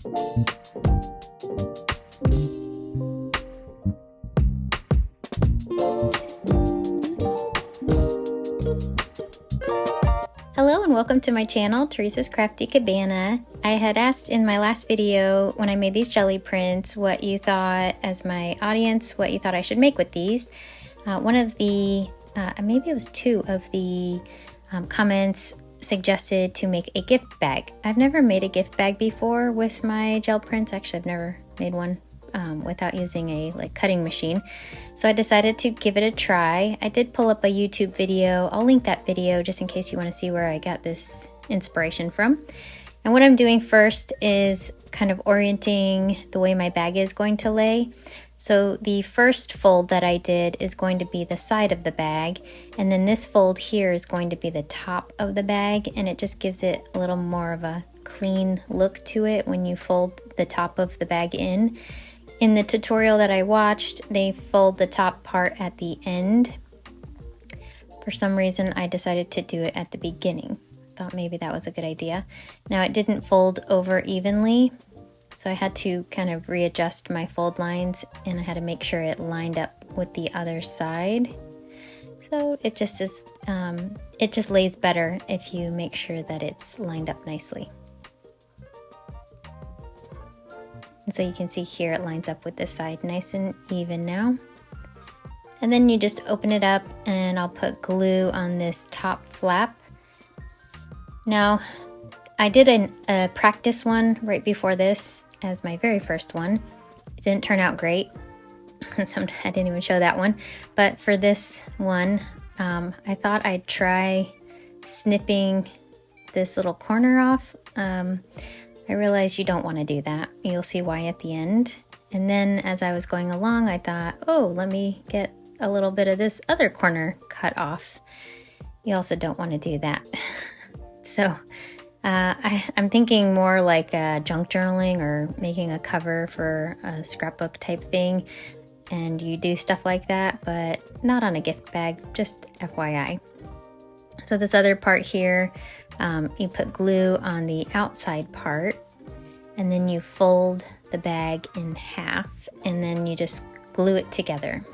Hello and welcome to my channel, Teresa's Crafty Cabana. I had asked in my last video when I made these jelly prints what you thought, as my audience, what you thought I should make with these. One of the, maybe it was two of the comments suggested to make a gift bag. I've never made a gift bag before with my gel prints. Actually, I've never made one without using a cutting machine. So I decided to give it a try. I did pull up a YouTube video. I'll link that video just in case you want to see where I got this inspiration from. And what I'm doing first is kind of orienting the way my bag is going to lay. So the first fold that I did is going to be the side of the bag, and then this fold here is going to be the top of the bag, and it just gives it a little more of a clean look to it when you fold the top of the bag in. In the tutorial that I watched, they fold the top part at the end. For some reason, I decided to do it at the beginning. Thought maybe that was a good idea. Now it didn't fold over evenly, so I had to kind of readjust my fold lines, and I had to make sure it lined up with the other side. So it just is, it just lays better if you make sure that it's lined up nicely. And so you can see here it lines up with this side nice and even now. And then you just open it up, and I'll put glue on this top flap. Now, I did a practice one right before this as my very first one. It didn't turn out great. I didn't even show that one. But for this one, I thought I'd try snipping this little corner off. I realized you don't want to do that. You'll see why at the end. And then as I was going along, I thought, oh, let me get a little bit of this other corner cut off. You also don't want to do that. So I'm thinking more like junk journaling or making a cover for a scrapbook type thing. And you do stuff like that, but not on a gift bag, just FYI. So this other part here, you put glue on the outside part, and then you fold the bag in half, and then you just glue it together.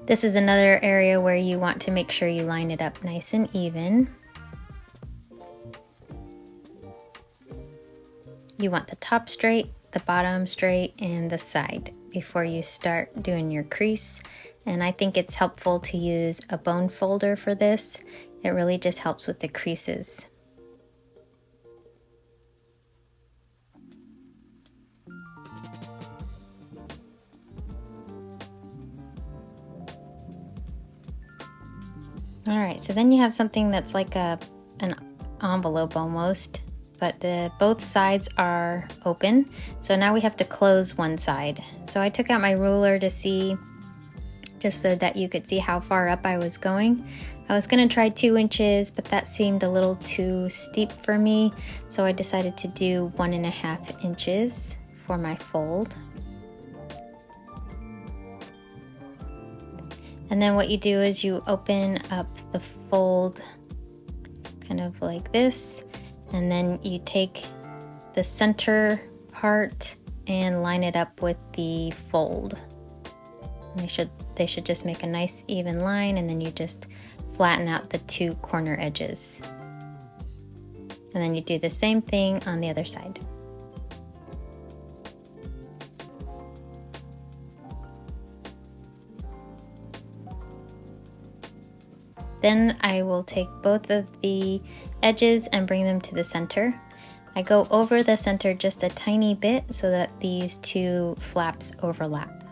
This is another area where you want to make sure you line it up nice and even. You want the top straight, the bottom straight, and the side before you start doing your crease. And I think it's helpful to use a bone folder for this. It really just helps with the creases. All right, so then you have something that's like an envelope almost, but both sides are open. So now we have to close one side. So I took out my ruler to see, just so that you could see how far up I was going. I was gonna try 2 inches, but that seemed a little too steep for me. So I decided to do 1.5 inches for my fold. And then what you do is you open up the fold kind of like this, and then you take the center part and line it up with the fold. And they should just make a nice even line, and then you just flatten out the 2 corner edges. And then you do the same thing on the other side. Then I will take both of the edges and bring them to the center. I go over the center just a tiny bit so that these 2 flaps overlap.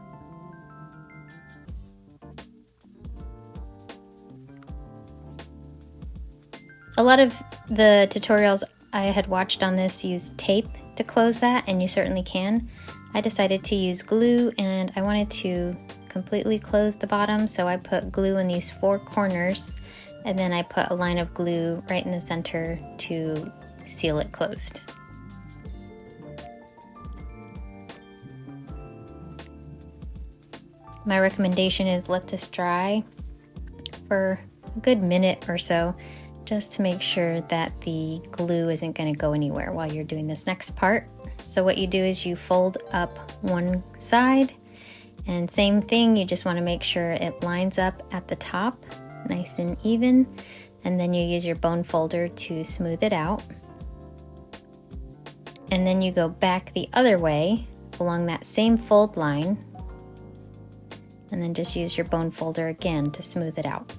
A lot of the tutorials I had watched on this use tape to close that, and you certainly can. I decided to use glue, and I wanted to completely close the bottom, so I put glue in these 4 corners, and then I put a line of glue right in the center to seal it closed. My recommendation is let this dry for a good minute or so, just to make sure that the glue isn't going to go anywhere while you're doing this next part. So what you do is you fold up one side, and same thing, you just want to make sure it lines up at the top, nice and even, and then you use your bone folder to smooth it out. And then you go back the other way along that same fold line, and then just use your bone folder again to smooth it out.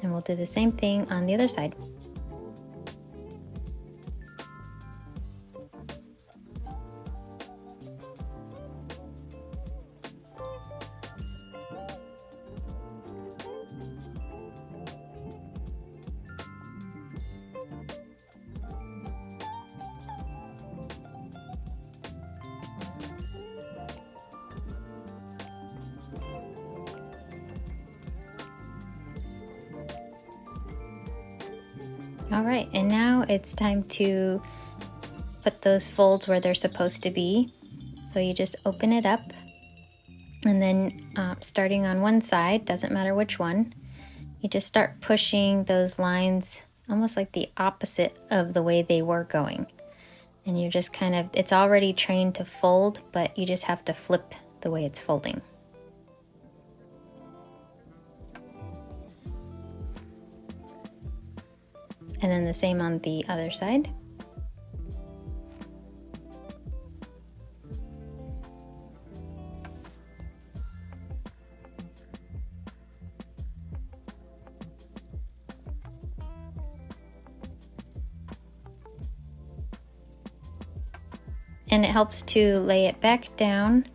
And we'll do the same thing on the other side. All right, and now it's time to put those folds where they're supposed to be. So you just open it up, and then starting on one side, doesn't matter which one, you just start pushing those lines almost like the opposite of the way they were going. And you're just kind of, it's already trained to fold, but you just have to flip the way it's folding. And then the same on the other side. And it helps to lay it back down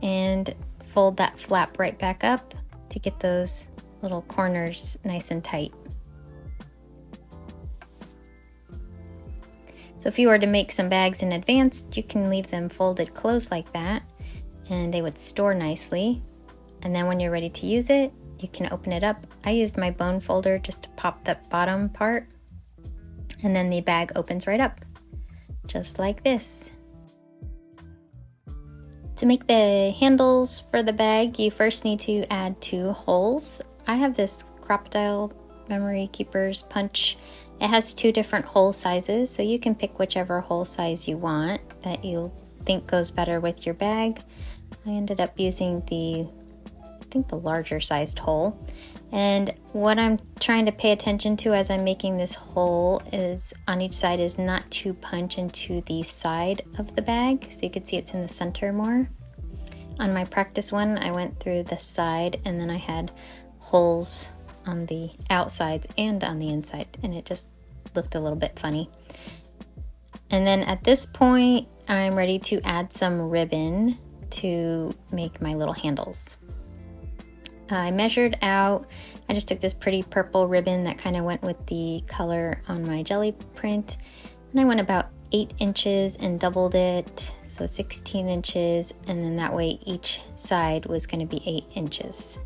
and fold that flap right back up to get those little corners nice and tight. So if you were to make some bags in advance, you can leave them folded closed like that, and they would store nicely. And then when you're ready to use it, you can open it up. I used my bone folder just to pop that bottom part, and then the bag opens right up, just like this. To make the handles for the bag, you first need to add 2 holes. I have this Crocodile Memory Keepers punch. It has 2 different hole sizes, so you can pick whichever hole size you want that you think goes better with your bag. I ended up using the larger sized hole. And what I'm trying to pay attention to as I'm making this hole is on each side is not to punch into the side of the bag, so you can see it's in the center more. On my practice one, I went through the side, and then I had holes on the outsides and on the inside, and it just looked a little bit funny. And then at this point, I'm ready to add some ribbon to make my little handles. I measured out, I just took this pretty purple ribbon that kind of went with the color on my jelly print, and I went about 8 inches and doubled it, so 16 inches, and then that way each side was going to be 8 inches.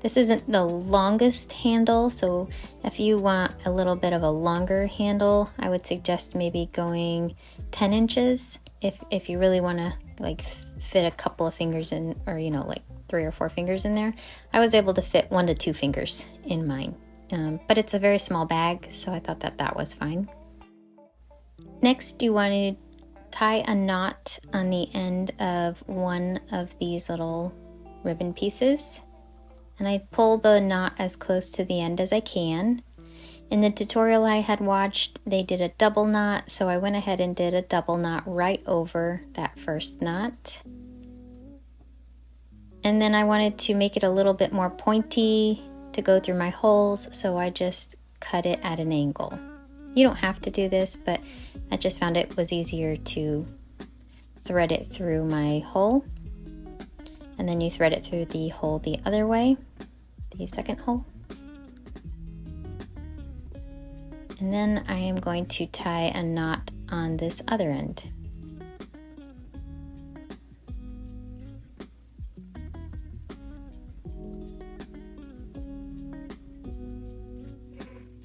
This isn't the longest handle, so if you want a little bit of a longer handle, I would suggest maybe going 10 inches if you really want to like fit a couple of fingers in, or like 3 or 4 fingers in there. I was able to fit 1 to 2 fingers in mine, but it's a very small bag, so I thought that was fine. Next, you want to tie a knot on the end of one of these little ribbon pieces. And I pull the knot as close to the end as I can. In the tutorial I had watched, they did a double knot, so I went ahead and did a double knot right over that first knot. And then I wanted to make it a little bit more pointy to go through my holes, so I just cut it at an angle. You don't have to do this, but I just found it was easier to thread it through my hole. And then you thread it through the hole the other way, the second hole. And then I am going to tie a knot on this other end.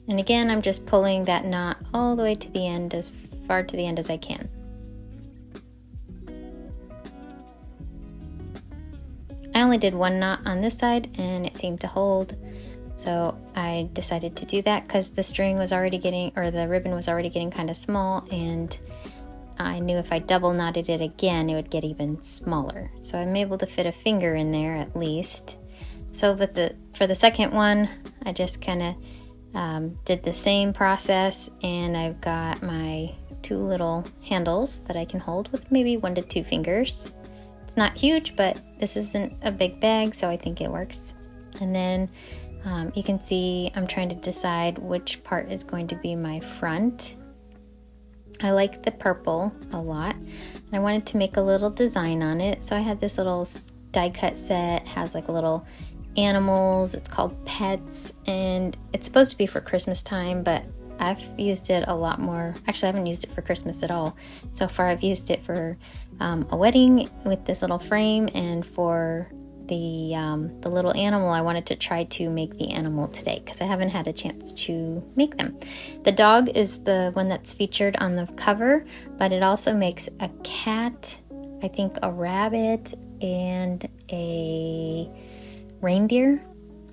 And again, I'm just pulling that knot all the way to the end, as far to the end as I can. I only did one knot on this side and it seemed to hold. So I decided to do that because the string was already getting, or the ribbon was already getting kind of small, and I knew if I double knotted it again, it would get even smaller. So I'm able to fit a finger in there at least. So for the second one, I just kind of did the same process, and I've got my 2 little handles that I can hold with maybe 1 to 2 fingers. It's not huge, but this isn't a big bag, so I think it works. And then you can see I'm trying to decide which part is going to be my front. I like the purple a lot, and I wanted to make a little design on it. So I had this little die cut set, has like little animals. It's called Pets, and it's supposed to be for Christmas time, but I've used it a lot more. Actually, I haven't used it for Christmas at all. So far, I've used it for a wedding with this little frame, and for the little animal, I wanted to try to make the animal today because I haven't had a chance to make them. The dog is the one that's featured on the cover, but it also makes a cat, I think a rabbit, and a reindeer,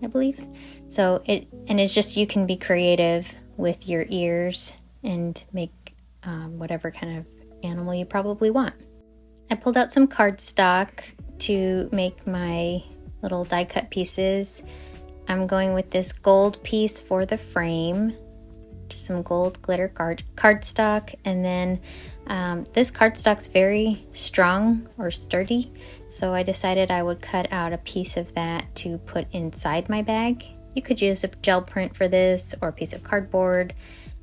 I believe. So it's just, you can be creative with your ears and make whatever kind of animal you probably want. I pulled out some cardstock to make my little die cut pieces. I'm going with this gold piece for the frame, just some gold glitter cardstock, and then this cardstock's very strong or sturdy, so I decided I would cut out a piece of that to put inside my bag. You could use a gel print for this or a piece of cardboard,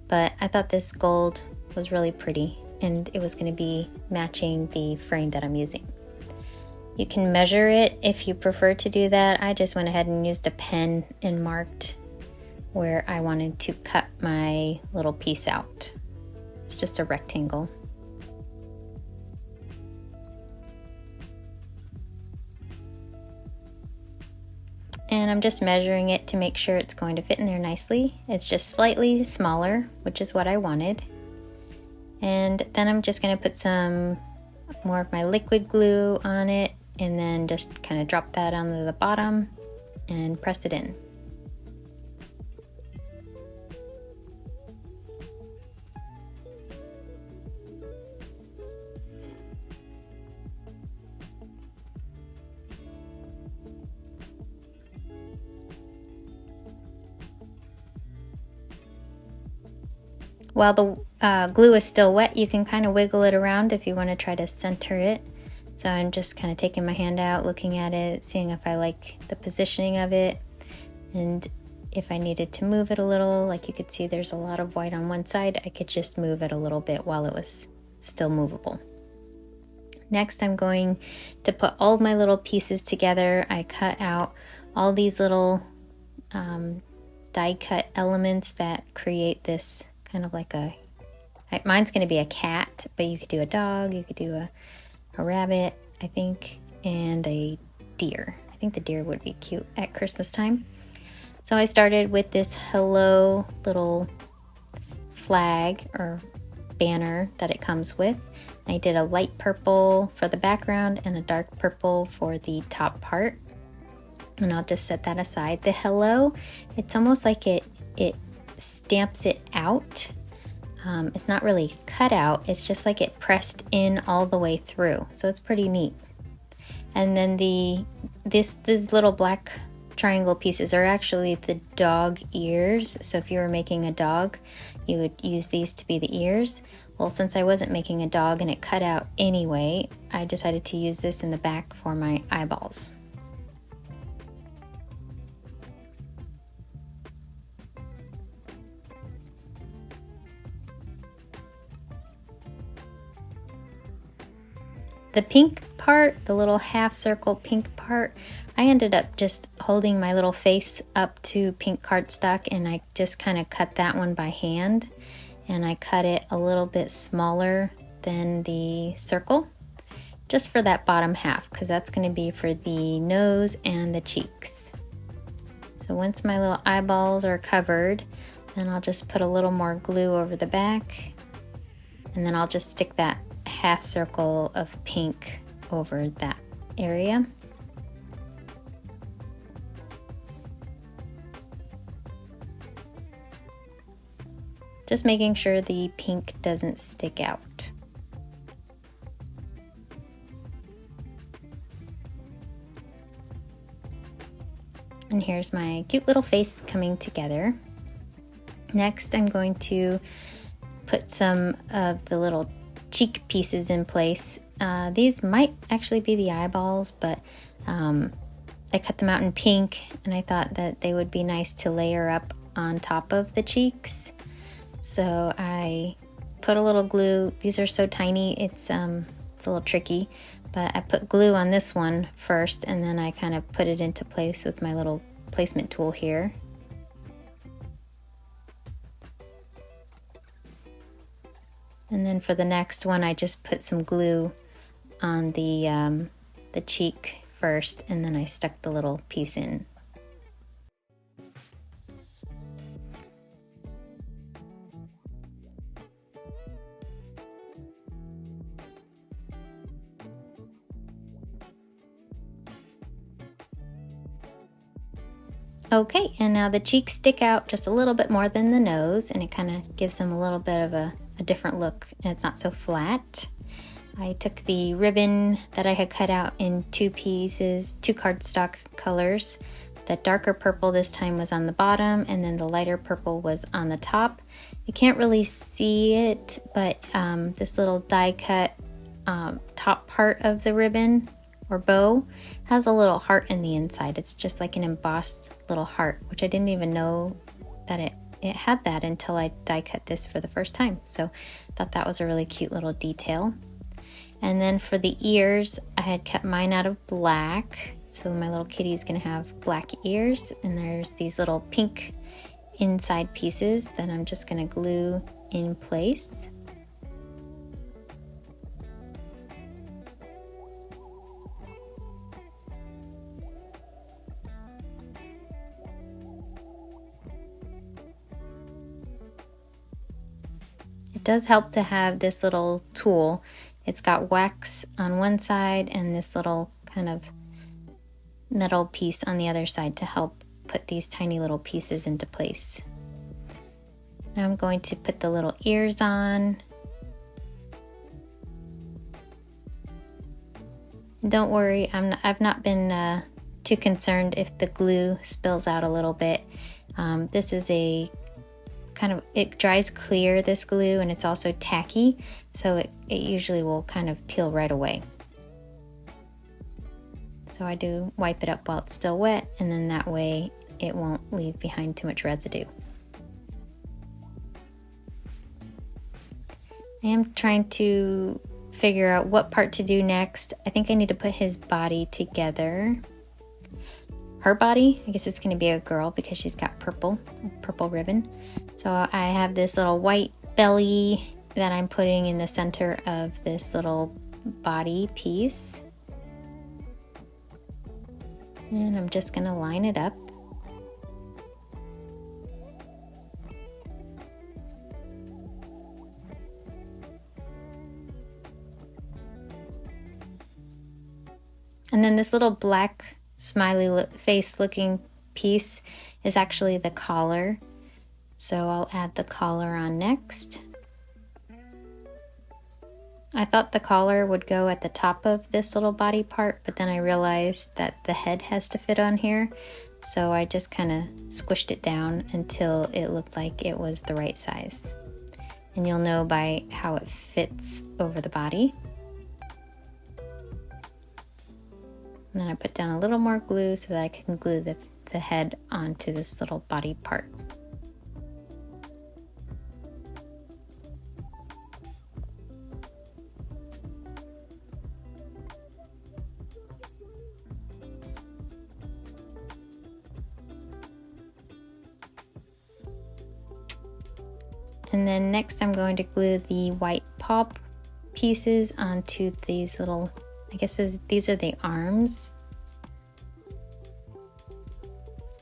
but I thought this gold was really pretty and it was going to be matching the frame that I'm using. You can measure it if you prefer to do that. I just went ahead and used a pen and marked where I wanted to cut my little piece out. It's just a rectangle. And I'm just measuring it to make sure it's going to fit in there nicely. It's just slightly smaller, which is what I wanted. And then I'm just going to put some more of my liquid glue on it, and then just kind of drop that onto the bottom and press it in. While the glue is still wet, you can kind of wiggle it around if you want to try to center it. So I'm just kind of taking my hand out, looking at it, seeing if I like the positioning of it, and if I needed to move it a little. Like you could see there's a lot of white on one side, I could just move it a little bit while it was still movable. Next, I'm going to put all of my little pieces together. I cut out all these little die cut elements that create this kind of like mine's going to be a cat, but you could do a dog, you could do a rabbit, I think, and a deer. I think the deer would be cute at Christmas time. So I started with this hello little flag or banner that it comes with. I did a light purple for the background and a dark purple for the top part. And I'll just set that aside. The hello, it's almost like it stamps it out. It's not really cut out, it's just like it pressed in all the way through. So it's pretty neat. And then these little black triangle pieces are actually the dog ears. So if you were making a dog, you would use these to be the ears. Well, since I wasn't making a dog and it cut out anyway, I decided to use this in the back for my eyeballs. The pink part, the little half circle pink part, I ended up just holding my little face up to pink cardstock, and I just kind of cut that one by hand, and I cut it a little bit smaller than the circle just for that bottom half, because that's going to be for the nose and the cheeks. So once my little eyeballs are covered, then I'll just put a little more glue over the back, and then I'll just stick that half circle of pink over that area. just making sure the pink doesn't stick out. And here's my cute little face coming together. Next, I'm going to put some of the little cheek pieces in place. These might actually be the eyeballs, but I cut them out in pink, and I thought that they would be nice to layer up on top of the cheeks. So I put a little glue. These are so tiny, it's a little tricky, but I put glue on this one first, and then I kind of put it into place with my little placement tool here. And then for the next one, I just put some glue on the cheek first, and then I stuck the little piece in. Okay, and now the cheeks stick out just a little bit more than the nose, and it kind of gives them a little bit of a different look, and it's not so flat. I took the ribbon that I had cut out in two pieces, two cardstock colors. The darker purple this time was on the bottom, and then the lighter purple was on the top. You can't really see it, but this little die cut top part of the ribbon or bow has a little heart in the inside. It's just like an embossed little heart, which I didn't even know that it had that until I die cut this for the first time. So I thought that was a really cute little detail. And then for the ears, I had cut mine out of black. So my little kitty is gonna have black ears, and there's these little pink inside pieces that I'm just gonna glue in place. It does help to have this little tool. It's got wax on one side and this little kind of metal piece on the other side to help put these tiny little pieces into place. Now I'm going to put the little ears on. Don't worry, I've not been too concerned if the glue spills out a little bit. This is a it dries clear, this glue, and it's also tacky, so it usually will kind of peel right away. So I do wipe it up while it's still wet, and then that way it won't leave behind too much residue. I am trying to figure out what part to do next. I think I need to put his body together. Her body, I guess it's going to be a girl because she's got purple ribbon. So I have this little white belly that I'm putting in the center of this little body piece. And I'm just going to line it up. And then this little black smiley face looking piece is actually the collar. So I'll add the collar on next. I thought the collar would go at the top of this little body part, but then I realized that the head has to fit on here. So I just kind of squished it down until it looked like it was the right size. And you'll know by how it fits over the body. And then I put down a little more glue so that I can glue the head onto this little body part. And then next I'm going to glue the white paw pieces onto these little, I guess these are the arms.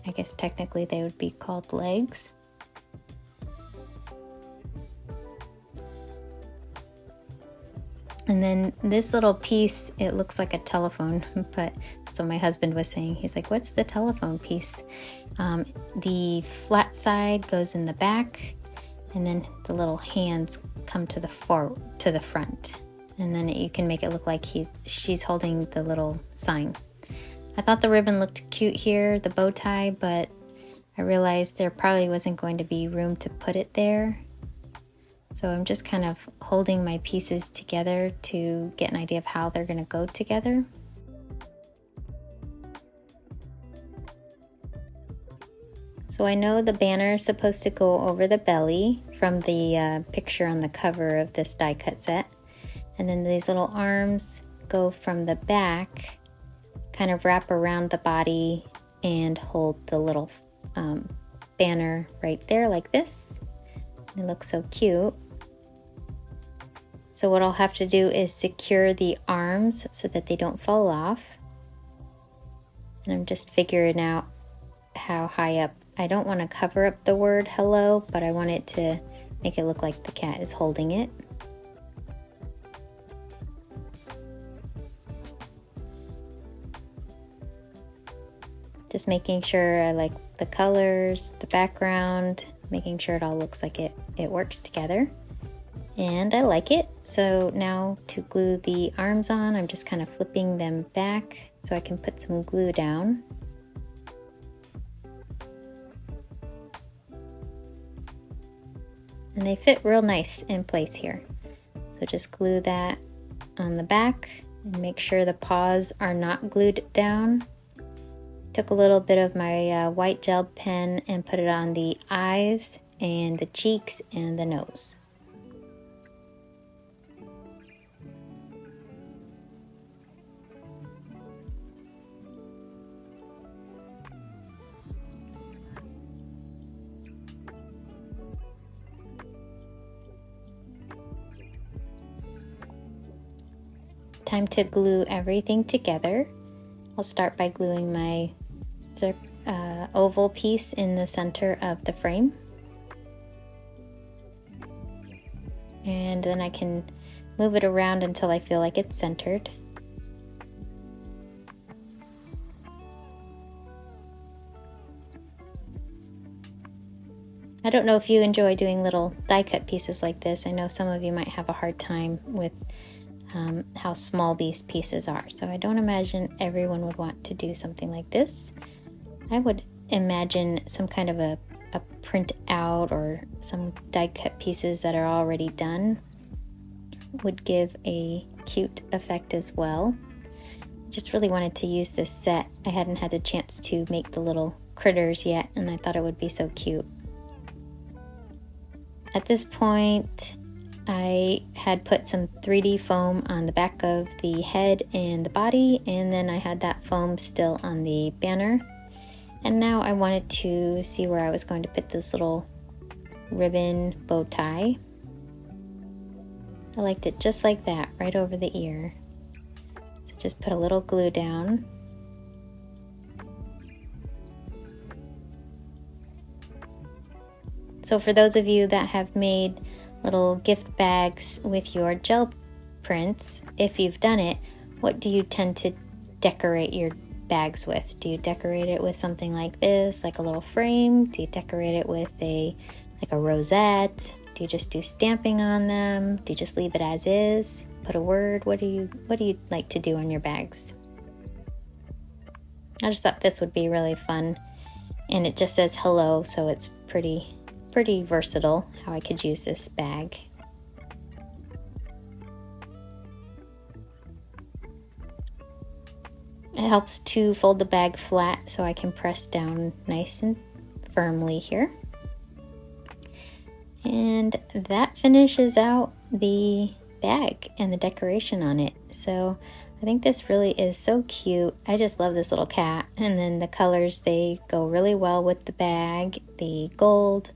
I guess technically they would be called legs. And then this little piece, it looks like a telephone, but that's what my husband was saying. He's like, what's the telephone piece? The flat side goes in the back, and then the little hands come to the front, and then you can make it look like she's holding the little sign. I thought the ribbon looked cute here, the bow tie, but I realized there probably wasn't going to be room to put it there. So I'm just kind of holding my pieces together to get an idea of how they're going to go together. So I know the banner is supposed to go over the belly from the picture on the cover of this die cut set. And then these little arms go from the back, kind of wrap around the body and hold the little banner right there like this. It looks so cute. So what I'll have to do is secure the arms so that they don't fall off. And I'm just figuring out how high up. I don't want to cover up the word hello, but I want it to make it look like the cat is holding it. Just making sure I like the colors, the background, making sure it all looks like it works together. And I like it. So now to glue the arms on, I'm just kind of flipping them back so I can put some glue down. And they fit real nice in place here. So just glue that on the back and make sure the paws are not glued down. Took a little bit of my white gel pen and put it on the eyes and the cheeks and the nose. Time to glue everything together. I'll start by gluing my oval piece in the center of the frame. And then I can move it around until I feel like it's centered. I don't know if you enjoy doing little die cut pieces like this. I know some of you might have a hard time with how small these pieces are. So I don't imagine everyone would want to do something like this. I would imagine some kind of a print out or some die cut pieces that are already done would give a cute effect as well. Just really wanted to use this set. I hadn't had a chance to make the little critters yet, and I thought it would be so cute. At this point, I had put some 3D foam on the back of the head and the body, and then I had that foam still on the banner. And now I wanted to see where I was going to put this little ribbon bow tie. I liked it just like that, right over the ear. So just put a little glue down. So for those of you that have made little gift bags with your gel prints, if you've done it, what do you tend to decorate your bags with? Do you decorate it with something like this, like a little frame? Do you decorate it with a rosette? Do you just do stamping on them? Do you just leave it as is? Put a word? What do you like to do on your bags? I just thought this would be really fun, and it just says hello, so it's pretty versatile how I could use this bag. It helps to fold the bag flat so I can press down nice and firmly here. And that finishes out the bag and the decoration on it. So I think this really is so cute. I just love this little cat. And then the colors, they go really well with the bag. The gold,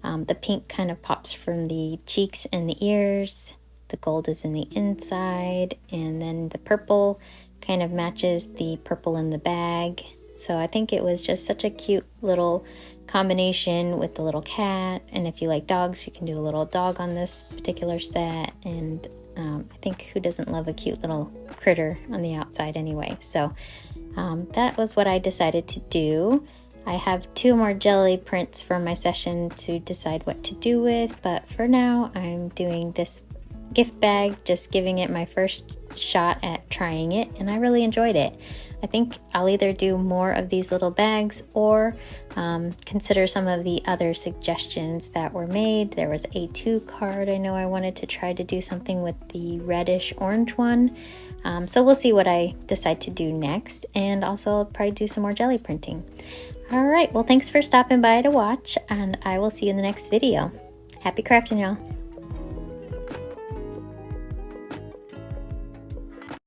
the pink kind of pops from the cheeks and the ears. The gold is in the inside, and then the purple kind of matches the purple in the bag. So I think it was just such a cute little combination with the little cat. And if you like dogs, you can do a little dog on this particular set. And I think who doesn't love a cute little critter on the outside anyway? So that was what I decided to do. I have 2 more jelly prints from my session to decide what to do with, but for now I'm doing this gift bag, just giving it my first shot at trying it, and I really enjoyed it. I think I'll either do more of these little bags or consider some of the other suggestions that were made. There was a A2 card. I know I wanted to try to do something with the reddish orange one. So we'll see what I decide to do next, and also I'll probably do some more jelly printing. All right, well, thanks for stopping by to watch, and I will see you in the next video. Happy crafting, y'all.